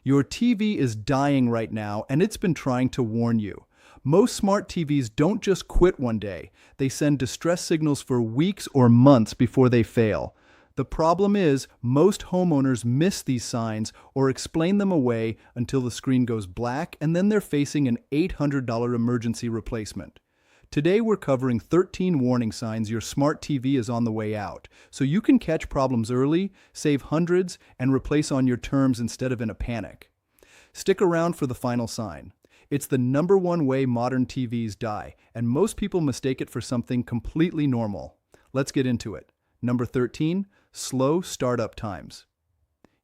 Your TV is dying right now, and it's been trying to warn you. Most smart TVs don't just quit one day. They send distress signals for weeks or months before they fail. The problem is, most homeowners miss these signs or explain them away until the screen goes black, and then they're facing an $800 emergency replacement. Today we're covering 13 warning signs your smart TV is on the way out, so you can catch problems early, save hundreds, and replace on your terms instead of in a panic. Stick around for the final sign. It's the #1 way modern TVs die, and most people mistake it for something completely normal. Let's get into it. Number 13, slow startup times.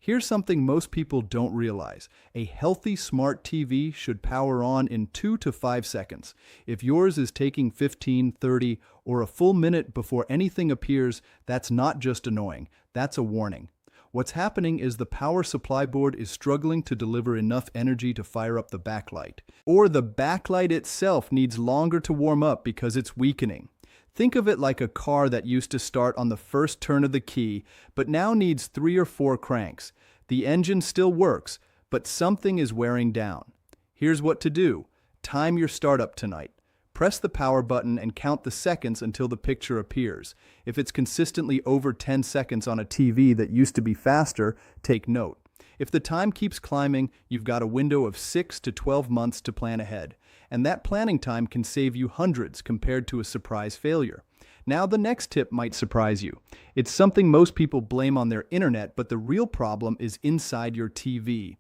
Here's something most people don't realize. A healthy smart TV should power on in 2 to 5 seconds. If yours is taking 15, 30, or a full minute before anything appears, that's not just annoying, that's a warning. What's happening is the power supply board is struggling to deliver enough energy to fire up the backlight. Or the backlight itself needs longer to warm up because it's weakening. Think of it like a car that used to start on the first turn of the key, but now needs 3 or 4 cranks. The engine still works, but something is wearing down. Here's what to do. Time your startup tonight. Press the power button and count the seconds until the picture appears. If it's consistently over 10 seconds on a TV that used to be faster, take note. If the time keeps climbing, you've got a window of 6 to 12 months to plan ahead. And that planning time can save you hundreds compared to a surprise failure. Now the next tip might surprise you. It's something most people blame on their internet, but the real problem is inside your TV.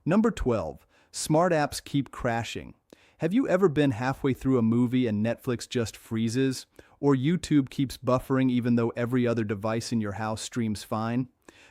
Number 12, smart apps keep crashing. Have you ever been halfway through a movie and Netflix just freezes? Or YouTube keeps buffering even though every other device in your house streams fine?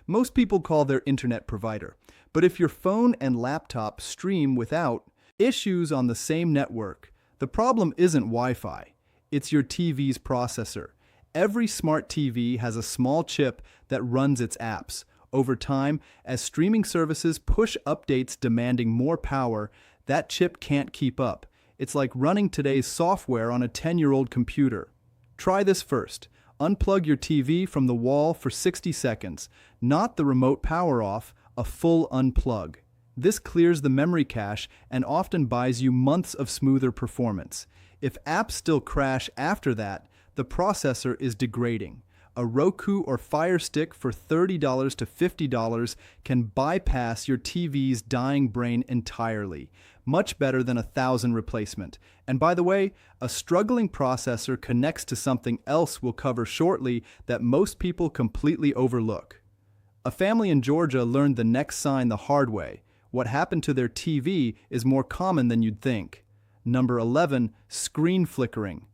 Most people call their internet provider. But if your phone and laptop stream without issues on the same network, the problem isn't Wi-Fi. It's your TV's processor. Every smart TV has a small chip that runs its apps. Over time, as streaming services push updates demanding more power, that chip can't keep up. It's like running today's software on a 10-year-old computer. Try this first. Unplug your TV from the wall for 60 seconds. Not the remote power off, a full unplug. This clears the memory cache and often buys you months of smoother performance. If apps still crash after that, the processor is degrading. A Roku or Fire Stick for $30 to $50 can bypass your TV's dying brain entirely. Much better than 1,000 replacement. And by the way, a struggling processor connects to something else we'll cover shortly that most people completely overlook. A family in Georgia learned the next sign the hard way. What happened to their TV is more common than you'd think. Number 11, screen flickering.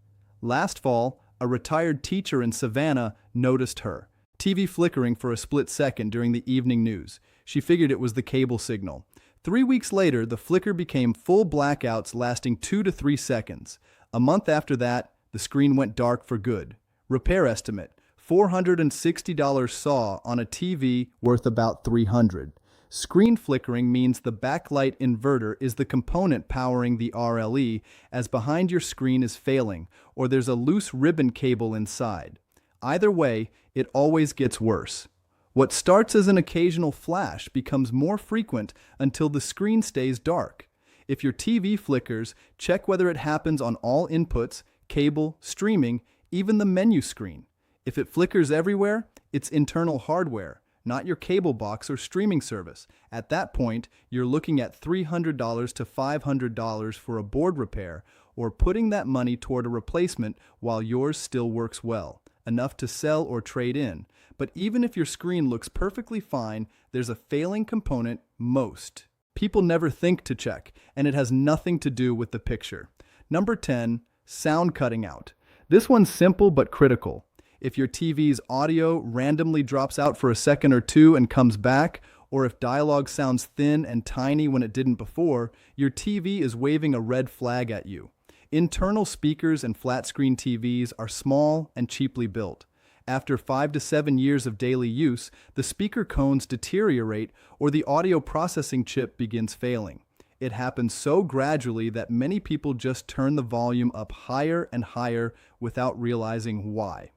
Last fall, a retired teacher in Savannah noticed her TV flickering for a split second during the evening news. She figured it was the cable signal. 3 weeks later, the flicker became full blackouts lasting 2 to 3 seconds. A month after that, the screen went dark for good. Repair estimate, $460 saw on a TV worth about $300. Screen flickering means the backlight inverter is the component powering the RLE, as behind your screen is failing, or there's a loose ribbon cable inside. Either way, it always gets worse. What starts as an occasional flash becomes more frequent until the screen stays dark. If your TV flickers, check whether it happens on all inputs, cable, streaming, even the menu screen. If it flickers everywhere, it's internal hardware, not your cable box or streaming service. At that point, you're looking at $300 to $500 for a board repair, or putting that money toward a replacement while yours still works well, enough to sell or trade in. But even if your screen looks perfectly fine, there's a failing component, most people never think to check, and it has nothing to do with the picture. Number 10, sound cutting out. This one's simple but critical. If your TV's audio randomly drops out for a second or two and comes back, or if dialogue sounds thin and tiny when it didn't before, your TV is waving a red flag at you. Internal speakers and flat-screen TVs are small and cheaply built. After 5 to 7 years of daily use, the speaker cones deteriorate or the audio processing chip begins failing. It happens so gradually that many people just turn the volume up higher and higher without realizing why.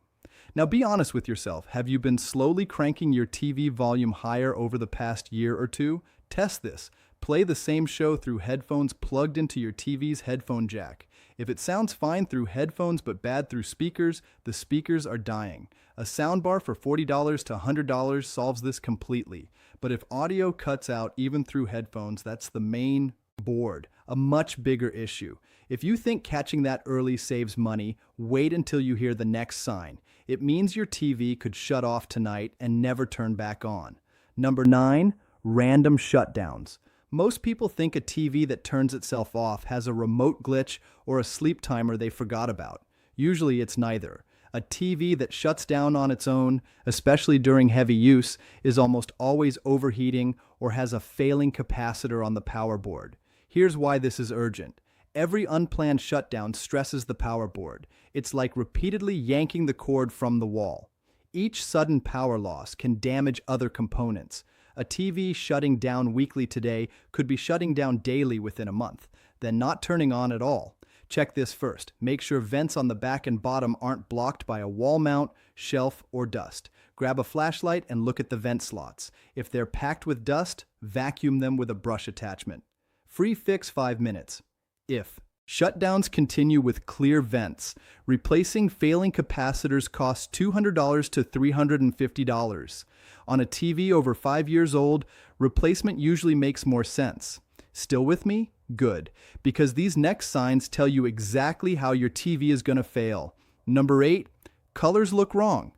Now be honest with yourself. Have you been slowly cranking your TV volume higher over the past year or two? Test this. Play the same show through headphones plugged into your TV's headphone jack. If it sounds fine through headphones but bad through speakers, the speakers are dying. A soundbar for $40 to $100 solves this completely. But if audio cuts out even through headphones, that's the main board, a much bigger issue. If you think catching that early saves money, wait until you hear the next sign. It means your TV could shut off tonight and never turn back on. Number 9, random shutdowns. Most people think a TV that turns itself off has a remote glitch or a sleep timer they forgot about. Usually it's neither. A TV that shuts down on its own, especially during heavy use, is almost always overheating or has a failing capacitor on the power board. Here's why this is urgent. Every unplanned shutdown stresses the power board. It's like repeatedly yanking the cord from the wall. Each sudden power loss can damage other components. A TV shutting down weekly today could be shutting down daily within a month, then not turning on at all. Check this first. Make sure vents on the back and bottom aren't blocked by a wall mount, shelf, or dust. Grab a flashlight and look at the vent slots. If they're packed with dust, vacuum them with a brush attachment. Free fix 5 minutes. If shutdowns continue with clear vents, replacing failing capacitors costs $200 to $350. On a TV over 5 years old, replacement usually makes more sense. Still with me? Good, because these next signs tell you exactly how your TV is going to fail. Number 8, colors look wrong.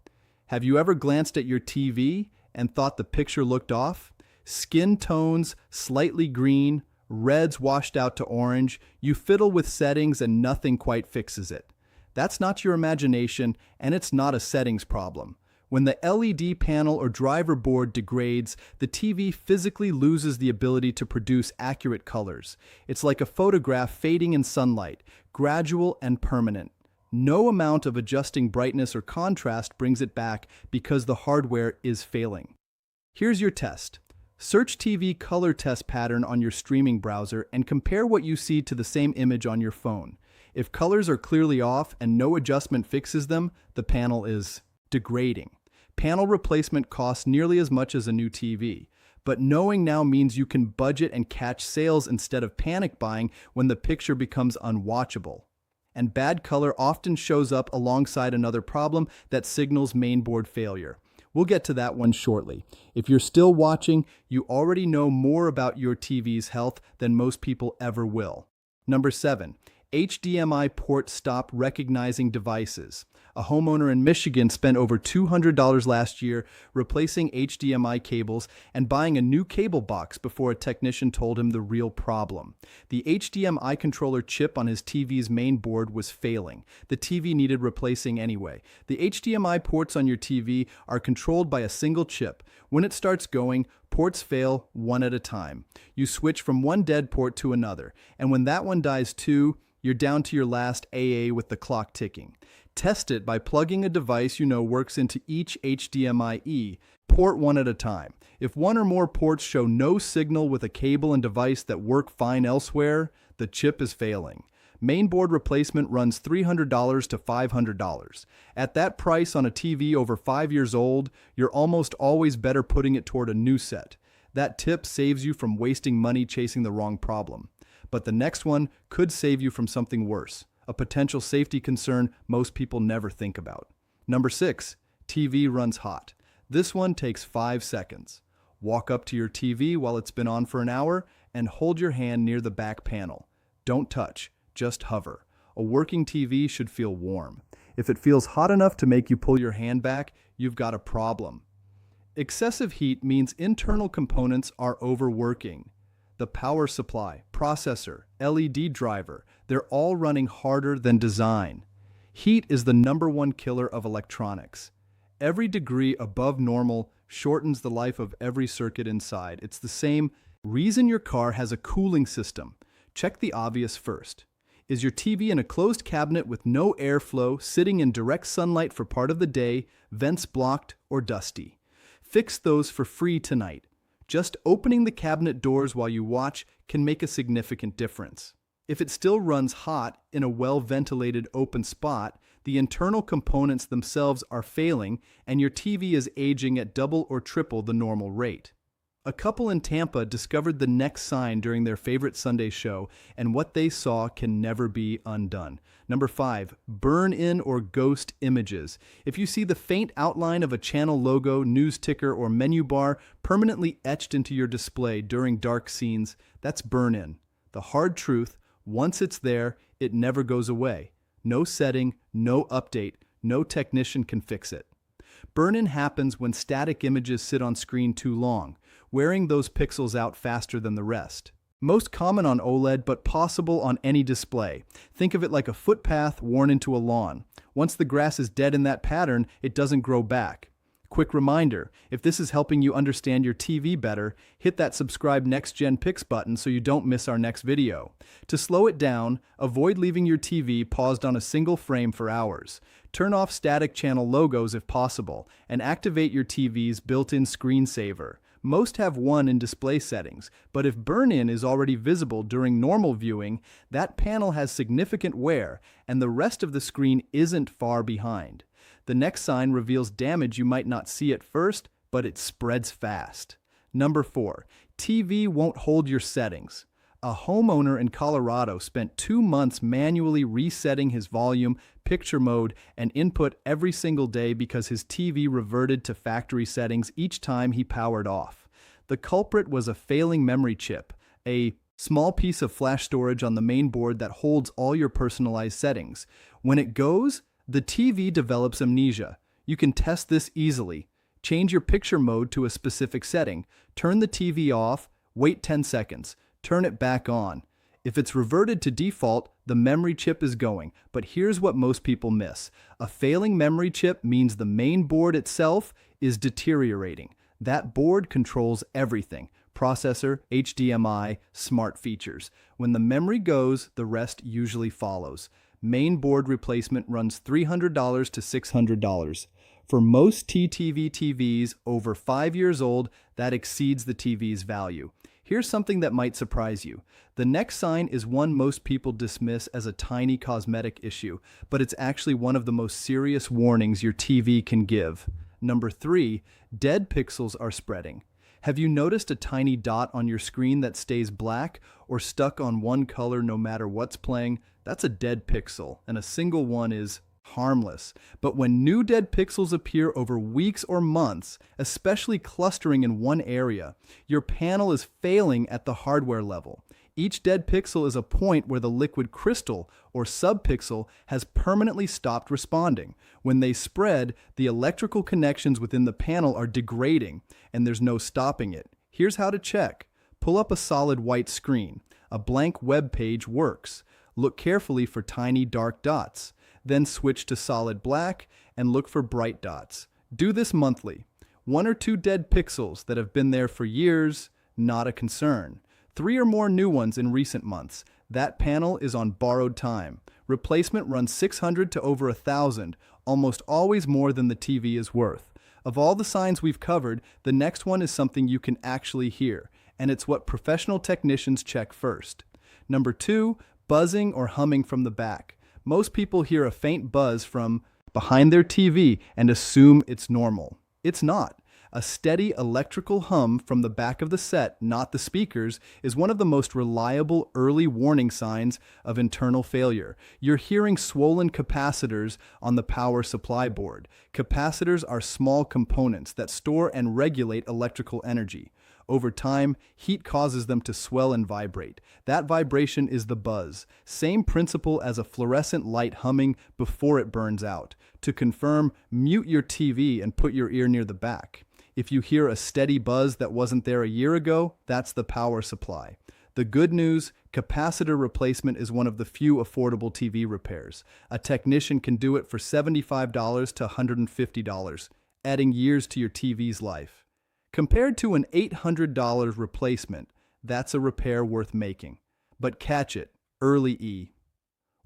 Have you ever glanced at your TV and thought the picture looked off? Skin tones, slightly green, reds washed out to orange. You fiddle with settings and nothing quite fixes it. That's not your imagination, and it's not a settings problem. When the LED panel or driver board degrades, the TV physically loses the ability to produce accurate colors. It's like a photograph fading in sunlight, gradual and permanent. No amount of adjusting brightness or contrast brings it back because the hardware is failing. Here's your test. Search TV color test pattern on your streaming browser and compare what you see to the same image on your phone. If colors are clearly off and no adjustment fixes them, the panel is degrading. Panel replacement costs nearly as much as a new TV, but knowing now means you can budget and catch sales instead of panic buying when the picture becomes unwatchable. And bad color often shows up alongside another problem that signals mainboard failure. We'll get to that one shortly. If you're still watching, you already know more about your TV's health than most people ever will. Number 7, HDMI port stop recognizing devices. A homeowner in Michigan spent over $200 last year replacing HDMI cables and buying a new cable box before a technician told him the real problem. The HDMI controller chip on his TV's main board was failing. The TV needed replacing anyway. The HDMI ports on your TV are controlled by a single chip. When it starts going, ports fail one at a time. You switch from one dead port to another, and when that one dies too, you're down to your last AA with the clock ticking. Test it by plugging a device you know works into each HDMI port one at a time. If one or more ports show no signal with a cable and device that work fine elsewhere, the chip is failing. Mainboard replacement runs $300 to $500. At that price on a TV over 5 years old, you're almost always better putting it toward a new set. That tip saves you from wasting money chasing the wrong problem. But the next one could save you from something worse, a potential safety concern most people never think about. Number 6, TV runs hot. This one takes 5 seconds. Walk up to your TV while it's been on for an hour and hold your hand near the back panel. Don't touch, just hover. A working TV should feel warm. If it feels hot enough to make you pull your hand back, you've got a problem. Excessive heat means internal components are overworking. The power supply, processor, LED driver, they're all running harder than design. Heat is the #1 killer of electronics. Every degree above normal shortens the life of every circuit inside. It's the same reason your car has a cooling system. Check the obvious first. Is your TV in a closed cabinet with no airflow, sitting in direct sunlight for part of the day, vents blocked, or dusty? Fix those for free tonight. Just opening the cabinet doors while you watch can make a significant difference. If it still runs hot in a well-ventilated open spot, the internal components themselves are failing and your TV is aging at double or triple the normal rate. A couple in Tampa discovered the next sign during their favorite Sunday show, and what they saw can never be undone. Number 5, burn-in or ghost images. If you see the faint outline of a channel logo, news ticker, or menu bar permanently etched into your display during dark scenes, that's burn-in. The hard truth, once it's there, it never goes away. No setting, no update, no technician can fix it. Burn-in happens when static images sit on screen too long, wearing those pixels out faster than the rest. Most common on OLED, but possible on any display. Think of it like a footpath worn into a lawn. Once the grass is dead in that pattern, it doesn't grow back. Quick reminder, if this is helping you understand your TV better, hit that subscribe NextGen Picks button so you don't miss our next video. To slow it down, avoid leaving your TV paused on a single frame for hours. Turn off static channel logos if possible, and activate your TV's built-in screensaver. Most have one in display settings, but if burn-in is already visible during normal viewing, that panel has significant wear, and the rest of the screen isn't far behind. The next sign reveals damage you might not see at first, but it spreads fast. Number 4, TV won't hold your settings. A homeowner in Colorado spent 2 months manually resetting his volume, picture mode, and input every single day because his TV reverted to factory settings each time he powered off. The culprit was a failing memory chip, a small piece of flash storage on the main board that holds all your personalized settings. When it goes, the TV develops amnesia. You can test this easily. Change your picture mode to a specific setting. Turn the TV off, wait 10 seconds. Turn it back on. If it's reverted to default, the memory chip is going. But here's what most people miss. A failing memory chip means the main board itself is deteriorating. That board controls everything. Processor, HDMI, smart features. When the memory goes, the rest usually follows. Main board replacement runs $300 to $600. For most TTV TVs over 5 years old, that exceeds the TV's value. Here's something that might surprise you. The next sign is one most people dismiss as a tiny cosmetic issue, but it's actually one of the most serious warnings your TV can give. Number 3, dead pixels are spreading. Have you noticed a tiny dot on your screen that stays black or stuck on one color no matter what's playing? That's a dead pixel, and a single one is harmless. But when new dead pixels appear over weeks or months, especially clustering in one area, your panel is failing at the hardware level. Each dead pixel is a point where the liquid crystal or subpixel has permanently stopped responding. When they spread, the electrical connections within the panel are degrading, and there's no stopping it. Here's how to check. Pull up a solid white screen. A blank web page works. Look carefully for tiny dark dots. Then switch to solid black and look for bright dots. Do this monthly. 1 or 2 dead pixels that have been there for years, not a concern. 3 or more new ones in recent months. That panel is on borrowed time. Replacement runs $600 to over $1,000, almost always more than the TV is worth. Of all the signs we've covered, the next one is something you can actually hear, and it's what professional technicians check first. Number 2, buzzing or humming from the back. Most people hear a faint buzz from behind their TV and assume it's normal. It's not. A steady electrical hum from the back of the set, not the speakers, is one of the most reliable early warning signs of internal failure. You're hearing swollen capacitors on the power supply board. Capacitors are small components that store and regulate electrical energy. Over time, heat causes them to swell and vibrate. That vibration is the buzz. Same principle as a fluorescent light humming before it burns out. To confirm, mute your TV and put your ear near the back. If you hear a steady buzz that wasn't there a year ago, that's the power supply. The good news, capacitor replacement is one of the few affordable TV repairs. A technician can do it for $75 to $150, adding years to your TV's life. Compared to an $800 replacement, that's a repair worth making. But catch it, early E.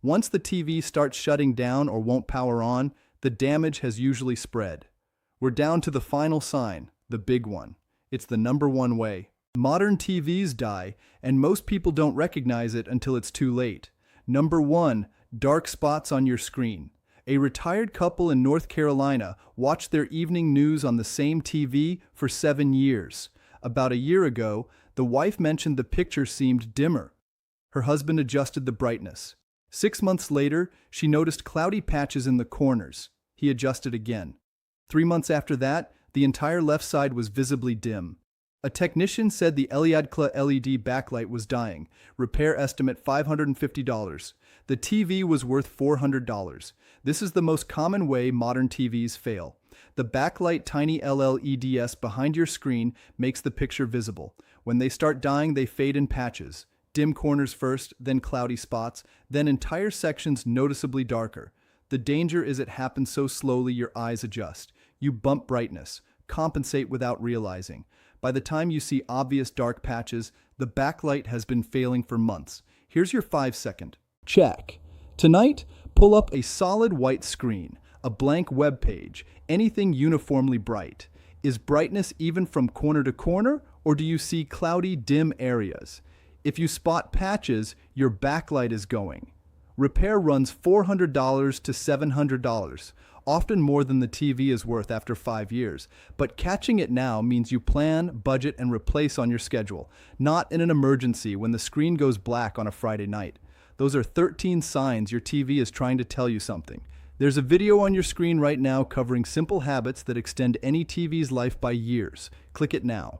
Once the TV starts shutting down or won't power on, the damage has usually spread. We're down to the final sign, the big one. It's the number one way. Modern TVs die, and most people don't recognize it until it's too late. Number 1, dark spots on your screen. A retired couple in North Carolina watched their evening news on the same TV for 7 years. About a year ago, the wife mentioned the picture seemed dimmer. Her husband adjusted the brightness. 6 months later, she noticed cloudy patches in the corners. He adjusted again. 3 months after that, the entire left side was visibly dim. A technician said the LED backlight was dying. Repair estimate $550. The TV was worth $400. This is the most common way modern TVs fail. The backlight tiny LEDs behind your screen makes the picture visible. When they start dying, they fade in patches. Dim corners first, then cloudy spots, then entire sections noticeably darker. The danger is it happens so slowly your eyes adjust. You bump brightness, compensate without realizing. By the time you see obvious dark patches, the backlight has been failing for months. Here's your 5-second check. Tonight, pull up a solid white screen, a blank web page, anything uniformly bright. Is brightness even from corner to corner, or do you see cloudy, dim areas? If you spot patches, your backlight is going. Repair runs $400 to $700, often more than the TV is worth after 5 years. But catching it now means you plan, budget, and replace on your schedule, not in an emergency when the screen goes black on a Friday night. Those are 13 signs your TV is trying to tell you something. There's a video on your screen right now covering simple habits that extend any TV's life by years. Click it now.